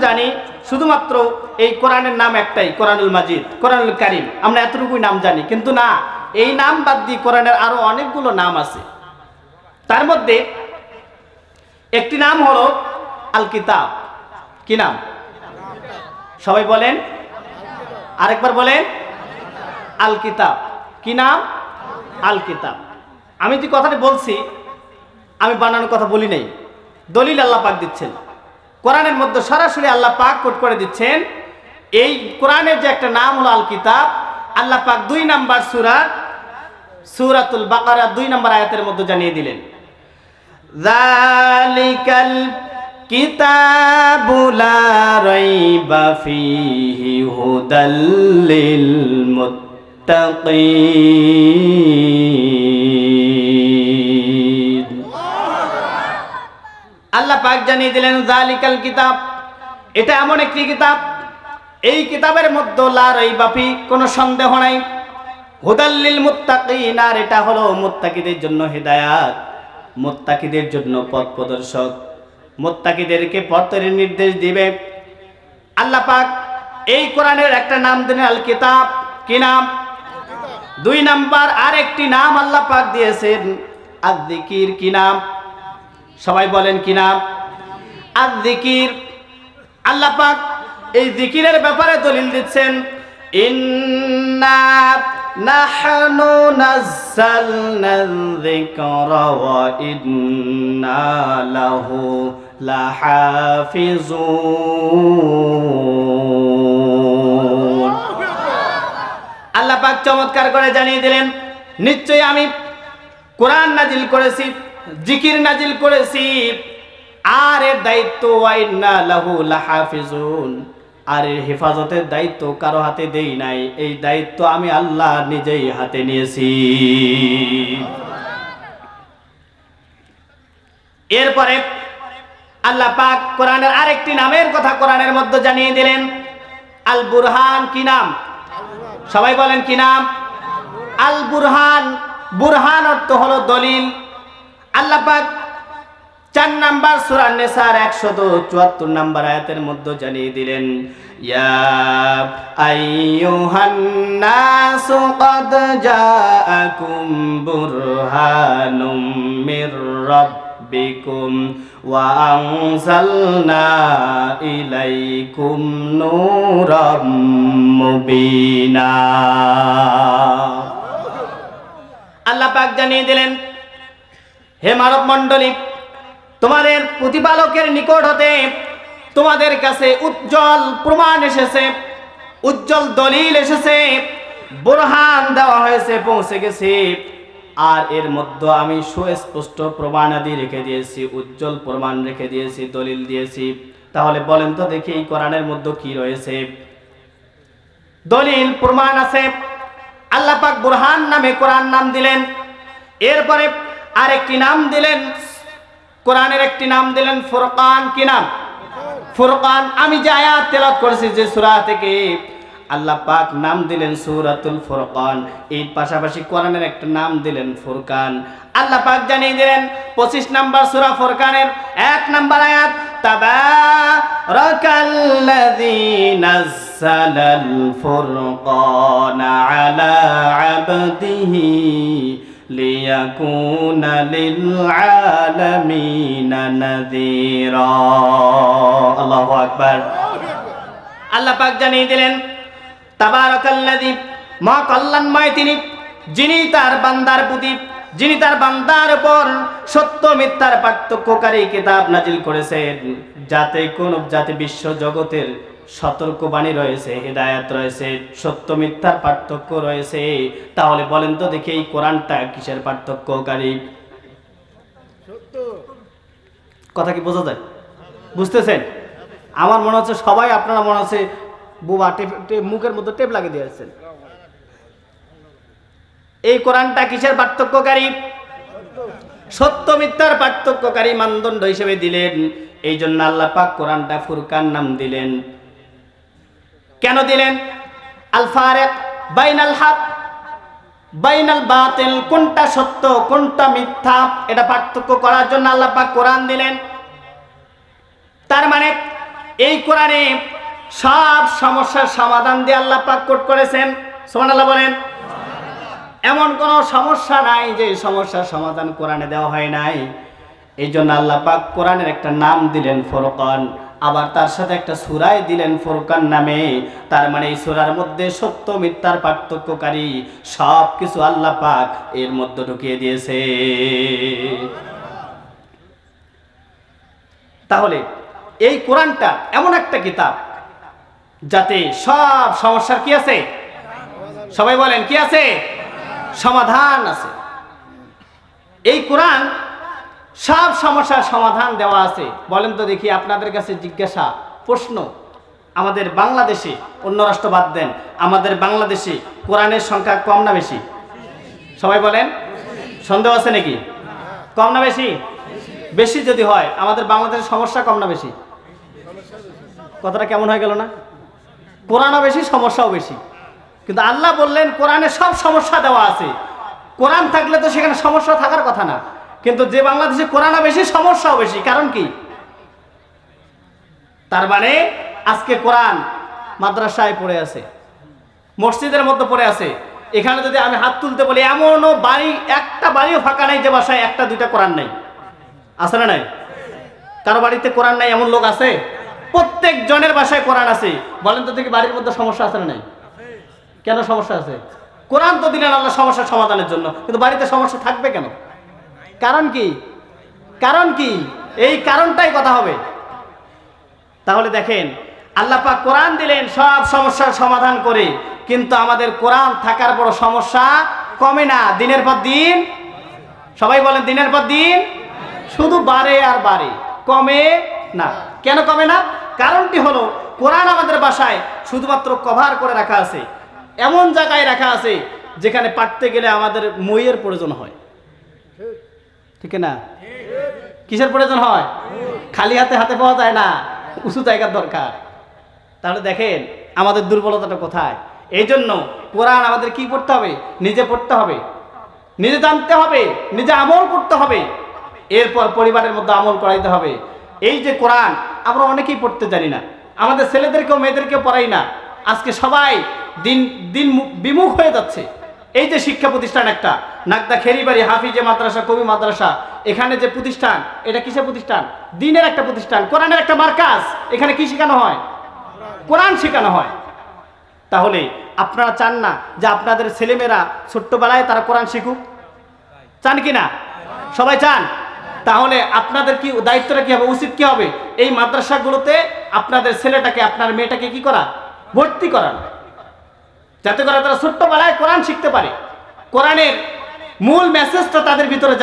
জানি শুধুমাত্র এই কোরআনের নাম একটাই, কোরআনুল মাজিদ, কোরআনুল কারীম, আমরা এতটুকুই নাম জানি। কিন্তু না, এই নাম বাদ দিয়ে কোরআনের আরো অনেকগুলো নাম আছে। তার মধ্যে একটি নাম হলো আল কিতাব। কি নাম? সবাই বলেন, আরেকবার বলেন, আল কিতাব। কি নাম? আল কিতাব। আমি যে কথাটি বলছি, আমি বানানোর কথা বলি নাই, দলিল আল্লাহ পাক দিচ্ছেন। কোরআনের মধ্যে সরাসরি আল্লাহ পাক কোট করে দিচ্ছেন। এই কোরআনের যে একটা নাম হলো আল কিতাব, আল্লাহ পাক 2 নাম্বার সূরাতুল বাকারা 2 নাম্বার আয়াতের মধ্যে জানিয়ে দিলেন, যালিকাল কিতাবু লা রাইবা ফীহি হুদাল লিল মুত্তাকিন। আল্লাহ পাক জানিয়ে দিলেন যালিকাল কিতাব, এটা এমন একটি কিতাব, এই কিতাবের মধ্যে লা রাইবা ফি, কোনো সন্দেহ নাই, হুদাল লিল মুত্তাকিন, আর এটা হলো মুত্তাকিদের জন্য হিদায়াত, মুত্তাকিদের জন্য পথ প্রদর্শক, মুত্তাকিদেরকে পথের নির্দেশ দিবে। আল্লাহ পাক এই কোরআনের একটা নাম দিলেন আল কিতাব। কি নাম? 2 নাম্বার আরেকটি নাম আল্লাহ পাক দিয়েছেন আয-যিকির। কি নাম? সবাই বলেন, কি নাম? আয-যিকির। আল্লাহ পাক এই যিকিরের ব্যাপারে দলিল দিচ্ছেন, ইন্না নাহনু নাযালনা যিকরা ওয়া ইন্না লাহু লাহাফিজুন। আল্লাহ পাক চমৎকার করে জানিয়ে দিলেন, নিশ্চয়ই আমি কোরআন নাজিল করেছি, জিকির নাজিল করেছি, আর এর দায়িত্ব ওয়া ইন্না লাহু লাহাফিজুন, আর এর হেফাজতের দায়িত্ব কারো হাতে দেই নাই, এই দায়িত্ব আমি আল্লাহ নিজেই হাতে নিয়েছি। এরপরে আল্লাহ পাক কোরআনের আরেকটি নামের কথা কোরআনের মধ্যে জানিয়ে দিলেন, আল বুরহান। কি নাম? সবাই বলেন, কি নাম? আল বুরহান। বুরহান অর্থ হলো দলিল। আল্লাহ পাক 4 নাম্বার সূরা নিসার 174 নাম্বার আয়াতের মধ্যে জানিয়ে দিলেন, ইয়া আইয়ুহান নাসু ক্বাদ জাআকুম বুরহানুম মির রাব্বিকুম ওয়া আনজালনা ইলাইকুম নূরাম মুবিনা। আল্লাহ পাক জানিয়ে দিলেন, হে মানব মণ্ডলী, তোমাদের প্রতিপালকের নিকট হতে তোমাদের কাছে উজ্জ্বল প্রমাণ এসেছে, উজ্জ্বল দলিল এসেছে, বুরহান দেওয়া হয়েছে, পৌঁছে গেছে, আর এর মধ্যে আমি সুস্পষ্ট প্রমাণাদি রেখে দিয়েছি, উজ্জ্বল প্রমাণ রেখে দিয়েছি, দলিল দিয়েছি। তাহলে বলেন তো দেখি, এই কোরআনের মধ্যে কি রয়েছে? দলিল, প্রমাণ আছে। আল্লাহ পাক বুরহান নামে কোরআন নাম দিলেন। এরপরে আরেকটি নাম দিলেন, কোরআনের একটি নাম দিলেন ফুরকান। কি নাম? ফুরকান। আমি যে আয়াত তেলাওয়াত করেছি যে সূরা থেকে, আল্লাহ পাক নাম দিলেন সূরাতুল ফুরকান, এই পাশাপাশি কোরআনের একটা নাম দিলেন ফুরকান। আল্লাহ পাক জানিয়ে দিলেন 25 নাম্বার সূরা ফুরকানের 1 নাম্বার আয়াত, তাবারাকাল্লাযী নাযালাল ফুরকানা আলা আবদিহি লিয়াকুনা লিল আলামিনা নাযীরা। আল্লাহু আকবার। আল্লাহ পাক জানিয়ে দিলেন, তাবারাকাল্লাযী, মা কল্যাণময় তিনি, যিনি তার বান্দার প্রতি, যিনি তার বান্দার উপর সত্য মিথ্যার পার্থক্যকারী কিতাব নাজিল করেছেন, যাতে বিশ্ব জগতের সতর্কবাণী রয়েছে, হিদায়াত রয়েছে, সত্য মিথ্যার পার্থক্য রয়েছে। তাহলে বলেন তো দেখি, এই কোরআনটা কিসের পার্থক্যকারী? কথা কি বোঝা যায়? বুঝতেছেন? আমার মনে হচ্ছে সবাই, আপনারা মনে হচ্ছে বুবা মুখের মধ্যে টেপ লাগিয়ে দিয়েছেন। এই কোরআনটা কিসের পার্থক্যকারী? সত্য মিথ্যার পার্থক্যকারী মানদণ্ড হিসেবে দিলেন। এই জন্য আল্লাহ পাক কোরআনটা ফুরকান নাম দিলেন। কেন দিলেন? আল ফারিক বাইনাল হক বাইনাল বাতিল, কোনটা সত্য কোনটা মিথ্যা এটা পার্থক্য করার জন্য আল্লাহ পাক কোরআন দিলেন। তার মানে এই কোরআনে সব সমস্যার সমাধান দিয়ে আল্লাহ পাক কোট করেছেন। সুবহানাল্লাহ বলেন। এমন কোনো সমস্যা নাই যে সমস্যার সমাধান কোরআনে দেওয়া হয় নাই। এই জন্য আল্লাহ পাক কোরআনের একটা নাম দিলেন ফুরকান, আবার তার সাথে একটা সূরাই দিলেন ফুরকান নামে। তার মানে এই সূরার মধ্যে সত্য মিথ্যার পার্থক্যকারী সব কিছু আল্লাহ পাক এর মধ্যে ঢুকিয়ে দিয়েছে। তাহলে এই কোরআনটা এমন একটা কিতাব যাতে সব সমস্যার কি আছে, সবাই বলেন কি আছে, সমাধান আছে। এই কোরআন সব সমস্যার সমাধান দেওয়া আছে। বলেন তো দেখি, আপনাদের কাছে জিজ্ঞাসা প্রশ্ন, আমাদের বাংলাদেশে, অন্য রাষ্ট্র বাদ দেন, আমাদের বাংলাদেশে কোরআনের সংখ্যা কম না বেশি? সবাই বলেন, সন্দেহ আছে নাকি? কম না বেশি? বেশি যদি হয় আমাদের বাংলাদেশের সমস্যা কম না বেশি? কথাটা কেমন হয়ে গেল না? কোরআনও বেশি, সমস্যাও বেশি। কিন্তু আল্লাহ বললেন কোরআনে সব সমস্যা দেওয়া আছে। কোরআন থাকলে তো সেখানে সমস্যা থাকার কথা না, কিন্তু যে বাংলাদেশে কোরআনও বেশি, সমস্যাও বেশি। কারণ কি? তার মানে আজকে কোরআন মাদ্রাসায় পড়ে আছে, মসজিদের মধ্যে পড়ে আছে। এখানে যদি আমি হাত তুলতে বলি, এমনও বাড়ি, একটা বাড়িও ফাঁকা নাই যে বাসায় একটা দুইটা কোরআন নাই। আছে না নাই? কারো বাড়িতে কোরআন নাই এমন লোক আছে? প্রত্যেক জনের বাসায় কোরআন আছে। বলেন তো দেখি, বাড়ির মধ্যে সমস্যা আছে না নাই? কেন সমস্যা আছে? কোরআন তো দিলেন আল্লাহ সমস্যার সমাধানের জন্য, কিন্তু বাড়িতে সমস্যা থাকবে কেন? কারণ কি? কারণ কি? এই কারণটাই কথা হবে। তাহলে দেখেন, আল্লাহ পাক কোরআন দিলেন সব সমস্যার সমাধান করে, কিন্তু আমাদের কোরআন থাকার বড় সমস্যা কমে না, দিনের পর দিন। সবাই বলেন, দিনের পর দিন শুধু বাড়ে আর বাড়ে, কমে না। কেন কমে না? কারণটি হলো কোরআন আমাদের বাসায় শুধুমাত্র কভার করে রাখা আছে, এমন জায়গায় রাখা আছে যেখানে পাঠতে গেলে আমাদের মইয়ের প্রয়োজন হয়, ঠিক না? কিসের প্রয়োজন হয়? খালি হাতে হাতে পাওয়া যায় না, উঁচু জায়গার দরকার। তাহলে দেখেন আমাদের দুর্বলতাটা কোথায়। এই জন্য কোরআন আমাদের কি পড়তে হবে? নিজে পড়তে হবে, নিজে জানতে হবে, নিজে আমল করতে হবে, এরপর পরিবারের মধ্যে আমল করাইতে হবে। এই যে কোরআন আমরা অনেকেই পড়তে জানি না, আমাদের ছেলেদেরকেও মেয়েদেরকেও পড়াই না। আজকে সবাই দিন দিন বিমুখ হয়ে যাচ্ছে। এই যে শিক্ষা প্রতিষ্ঠান একটা নাগদা খেরিবাড়ি হাফিজে মাদ্রাসা, কবি মাদ্রাসা, এখানে যে প্রতিষ্ঠান, এটা কিসের প্রতিষ্ঠান? দিনের একটা প্রতিষ্ঠান, কোরআনের একটা মার্কাজ। এখানে কি শেখানো হয়? কোরআন শেখানো হয়। তাহলে আপনারা চান না যে আপনাদের ছেলেমেয়েরা ছোট্টবেলায় তারা কোরআন শিখুক? চান কি না? সবাই চান। তাহলে আপনাদের কি দায়িত্বটা কি হবে, উচিত কি হবে? এই মাদ্রাসাগুলোতে আপনাদের ছেলেটাকে, আপনার মেয়েটাকে কি করা? ভর্তি করান, যাতে করে তারা ছোট্টবেলায় কোরআন শিখতে পারে, কোরআনের মূল মেসেজটা তাদের ভিতরে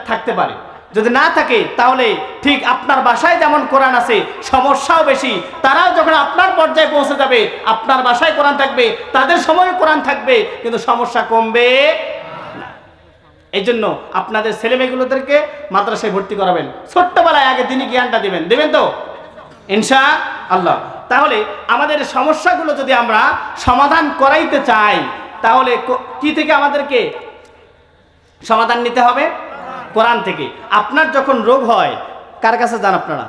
থাকতে পারে। যদি না থাকে তাহলে ঠিক আপনার বাসায় যেমন কোরআন আছে, সমস্যাও বেশি। তারাও যখন আপনার পর্যায়ে পৌঁছে যাবে, আপনার বাসায় কোরআন থাকবে, তাদের সময় কোরআন থাকবে, কিন্তু সমস্যা কমবে না। এই জন্য আপনাদের ছেলেমেয়েগুলোদেরকে মাদ্রাসায় ভর্তি করাবেন, ছোট্টবেলায় আগে দিনই জ্ঞানটা দেবেন তো ইনশাআল্লাহ। তাহলে আমাদের সমস্যাগুলো যদি আমরা সমাধান করাইতে চাই, তাহলে কি থেকে আমাদেরকে সমাধান নিতে হবে? কোরআন থেকে। আপনার যখন রোগ হয় কার কাছে যান আপনারা?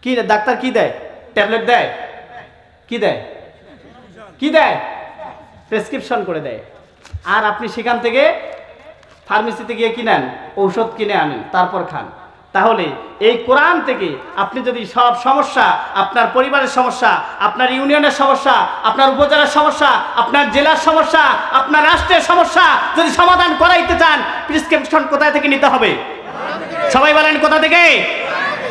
কি ডাক্তার কি দেয়? ট্যাবলেট দেয়? কি দেয়? কি দেয়? প্রেসক্রিপশন করে দেয়। আর আপনি সেখান থেকে ফার্মেসিতে গিয়ে কিনেন, ঔষধ কিনে আনেন, তারপর খান। তাহলে এই কোরআন থেকে আপনি যদি সব সমস্যা, আপনার পরিবারের সমস্যা, আপনার ইউনিয়নের সমস্যা, আপনার উপজেলার সমস্যা, আপনার জেলার সমস্যা, আপনার রাষ্ট্রের সমস্যা যদি সমাধান করাইতে চান, প্রেসক্রিপশন কোথায় থেকে নিতে হবে? সবাই বলেন, কোথা থেকে?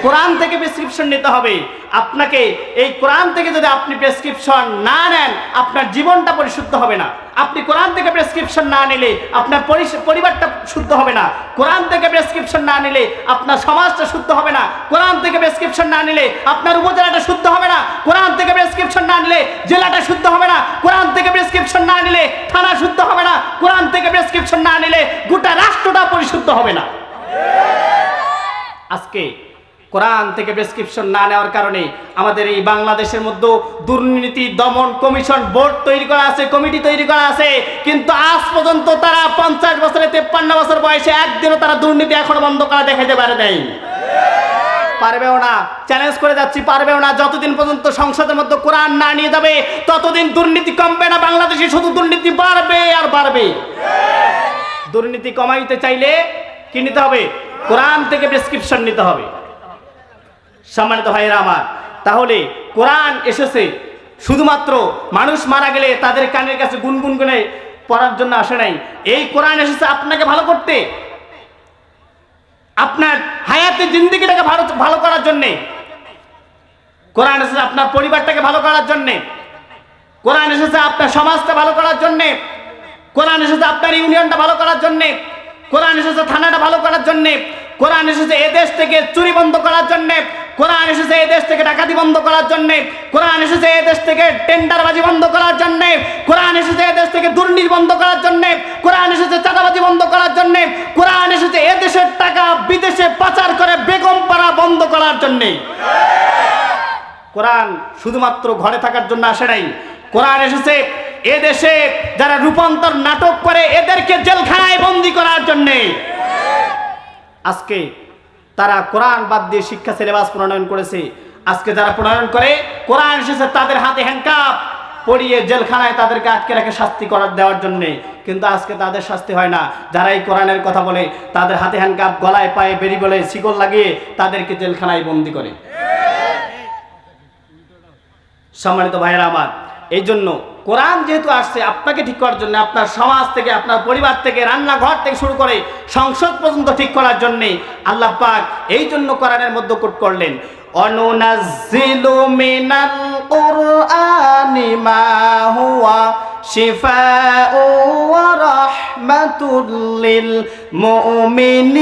কোরআন থেকে প্রেসক্রিপশন নিতে হবে। আপনাকে এই কোরআন থেকে যদি আপনি প্রেসক্রিপশন না নেন, আপনার জীবনটা পরিশুদ্ধ হবে না। আপনি কোরআন থেকে প্রেসক্রিপশন না নিলে আপনার পরিবারটা শুদ্ধ হবে না। কোরআন থেকে প্রেসক্রিপশন না নিলে আপনার সমাজটা শুদ্ধ হবে না। কোরআন থেকে প্রেসক্রিপশন না নিলে আপনার উপজেলাটা শুদ্ধ হবে না। কোরআন থেকে প্রেসক্রিপশন না নিলে জেলাটা শুদ্ধ হবে না। কোরআন থেকে প্রেসক্রিপশন না নিলে থানা শুদ্ধ হবে না। কোরআন থেকে প্রেসক্রিপশন না নিলে গোটা রাষ্ট্রটা পরিশুদ্ধ হবে না। আজকে কোরআন থেকে প্রেসক্রিপশন না নেওয়ার কারণে আমাদের এই বাংলাদেশের মধ্যে দুর্নীতি দমন কমিশন বোর্ড তৈরি করা আছে, কমিটি তৈরি করা আছে, কিন্তু আজ পর্যন্ত তারা 50 বছরে 53 বছর বয়সে একদিনও তারা দুর্নীতি এখনো বন্ধ করা দেখাইতে পারে নাই। পারবেও না, চ্যালেঞ্জ করে যাচ্ছি, পারবেও না। যতদিন পর্যন্ত সংসদের মধ্যে কোরআন না নিয়ে যাবে ততদিন দুর্নীতি কমবে না। বাংলাদেশে শুধু দুর্নীতি বাড়বে আর বাড়বে। দুর্নীতি কমাইতে চাইলে কি নিতে হবে? কোরআন থেকে প্রেসক্রিপশন নিতে হবে। সম্মানিত ভাইয়েরা আমার, তাহলে কোরআন এসেছে শুধুমাত্র মানুষ মারা গেলে তাদের কানের কাছে গুনগুন করে পড়ার জন্য আসে নাই। এই কোরআন এসেছে আপনাকে ভালো করতে, আপনার হায়াতের জিন্দেগিটাকে ভালো করার জন্যে। কোরআন এসেছে আপনার পরিবারটাকে ভালো করার জন্যে। কোরআন এসেছে আপনার সমাজটা ভালো করার জন্যে। কোরআন এসেছে আপনার ইউনিয়নটা ভালো করার জন্যে। কোরআন এসেছে থানাটা ভালো করার জন্যে। কোরআন এসেছে এদেশ থেকে চুরি বন্ধ করার জন্যে। কোরআন এসেছে এদেশ থেকে ডাকাতি বন্ধ করার জন্যে। কোরআন এসেছে এদেশ থেকে টেন্ডারবাজি বন্ধ করার জন্যে। কোরআন এসেছে এদেশ থেকে দুর্নীতি বন্ধ করার জন্যে। কোরআন এসেছে চাঁদাবাজি বন্ধ করার জন্যে। কোরআন এসেছে এদেশের টাকা বিদেশে পাচার করে বেগম পাড়া বন্ধ করার জন্যে। কোরআন শুধুমাত্র ঘরে থাকার জন্য আসে নাই। কোরআন এসেছে এদেশে যারা রূপান্তর নাটক করে এদেরকে জেলখানায় বন্দী করার জন্যে। আজকে তারা কোরআন বাদ দিয়ে শিক্ষা সিলেবাস প্রণয়ন করেছে। আজকে যারা প্রণয়ন করে কোরআন এসেছে তাদের হাতে হ্যান্ডকাপ পরিয়ে জেলখানায় তাদেরকে আটকে রেখে শাস্তি দেওয়ার জন্যে। কিন্তু আজকে তাদের শাস্তি হয় না। যারা এই কোরআনের কথা বলে তাদের হাতে হ্যান্ডকাপ, গলায় পায়ে বেরি বলে শিকল লাগিয়ে তাদেরকে জেলখানায় বন্দী করে। সম্মানিত ভাইয়েরা আমার, এই জন্য কোরআন যেহেতু আসছে আপনাকে ঠিক করার জন্য, আপনার সমাজ থেকে, আপনার পরিবার থেকে, রান্নাঘর থেকে শুরু করে সংসদ পর্যন্ত ঠিক করার জন্যে আল্লাহ পাক এই জন্য কোরআনের মধ্যে কোট করলেন, অনুনাজ্জিলু মিনাল কুরআনি মা হুয়া শিফাউ ওয়া রাহমাতুল লিল মুমিনিন।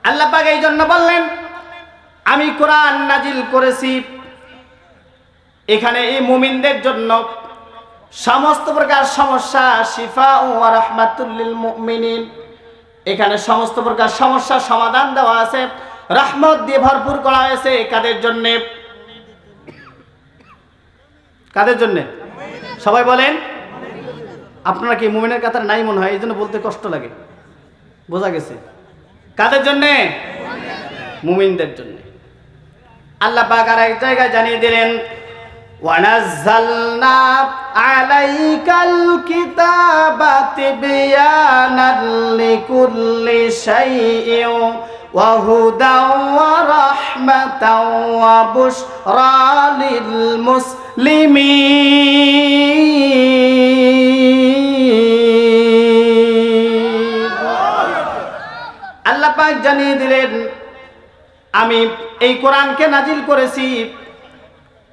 আল্লাহ পাক এই জন্য বললেন আমি কোরআন নাজিল করেছি এখানে এই মুমিনদের জন্য সমস্ত প্রকার সমস্যা, শিফা ও রাহমাতুল লিল মুমিনিন। এখানে সমস্ত প্রকার সমস্যার সমাধান দেওয়া আছে, রহমত দিয়ে ভরপুর করা হয়েছে। কাদের জন্য? কাদের জন্য? সবাই বলেন। আপনারা কি মুমিনের কাতার নাই মনে হয়, এই জন্য বলতে কষ্ট লাগে। বোঝা গেছে কাদের জন্য? মুমিনদের জন্য। আল্লাহ পাক আর এক জায়গায় জানিয়ে দিলেন, ওয়ানাজ্জালনা আলাইকাল কিতাবা তিবয়ানাল লিকুল্লি শাইইন ওয়া হুদাও ওয়া রাহমাতাও ওয়া বুশরা লিল মুসলিমিন। আল্লাহ পাক জানিয়ে দিলেন আমি এই কোরআনকে নাজিল করেছি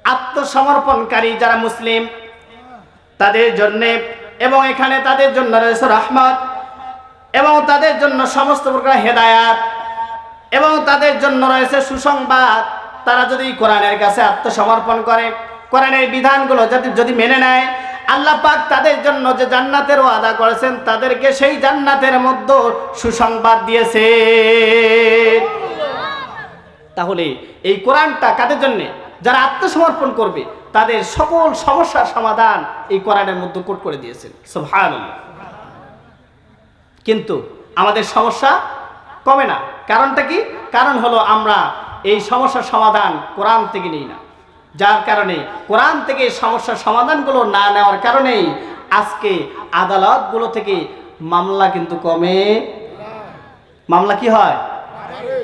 আত্মসমর্পণকারী যারা মুসলিম তাদের জন্য, এবং এখানে তাদের জন্য রয়েছে রহমত, এবং তাদের জন্য সমস্ত প্রকার হেদায়াত, এবং তাদের জন্য রয়েছে সুসংবাদ। তারা যদি কোরআনের কাছে আত্মসমর্পণ করে, কোরআনের বিধানগুলো যদি মেনে নেয়, আল্লাহ পাক তাদের জন্য যে জান্নাতের ওয়াদা করেছেন তাদেরকে সেই জান্নাতের মধ্যে সুসংবাদ দিয়েছে। তাহলে এই কোরআনটা কাদের জন্য? যারা আত্মসমর্পণ করবে তাদের সকল সমস্যার সমাধান এই কোরআনের মধ্যে কোট করে দিয়েছেন। সুবহানাল্লাহ। কিন্তু আমাদের সমস্যা কমে না। কারণটা কি? কারণ হলো আমরা এই সমস্যার সমাধান কোরআন থেকে নিই না। যার কারণে কোরআন থেকে সমস্যার সমাধানগুলো না নেওয়ার কারণেই আজকে আদালতগুলো থেকে মামলা কিন্তু কমে। মামলা কি হয়?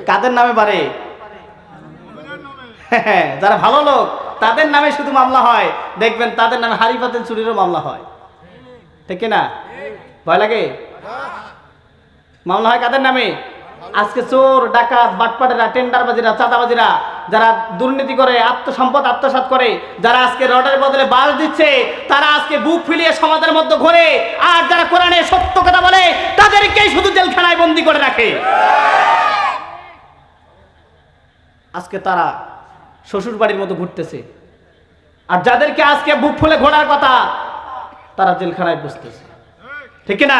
কাদের নামে বাড়ে? যারা ভালো লোক তাদের নামে শুধু মামলা হয়। দেখবেন তাদের নামে হাড়ি পাতিল চুরিরও মামলা হয়, ঠিক না? ভয় লাগে? মামলা হয় কাদের নামে? আজকে চোর, ডাকাত, বাটপাটেরা, টেন্ডারবাজিরা, চাঁদাবাজিরা, যারা দুর্নীতি করে, আত্মসম্পদ আত্মসাৎ করে, যারা আজকে রডের বদলে বাস দিচ্ছে, তারা আজকে বুক ফিলিয়ে সমাজের মধ্যে ঘোরে। আর যারা কোরআনে সত্য কথা বলে তাদেরকেই শুধু জেলখানায় বন্দী করে রাখে। আজকে তারা শ্বশুর বাড়ির মতো ঘুরতেছে, আর যাদেরকে আজকে বুক ফুলে ঘোরার কথা তারা জেলখানায় বসতেছে, ঠিক না?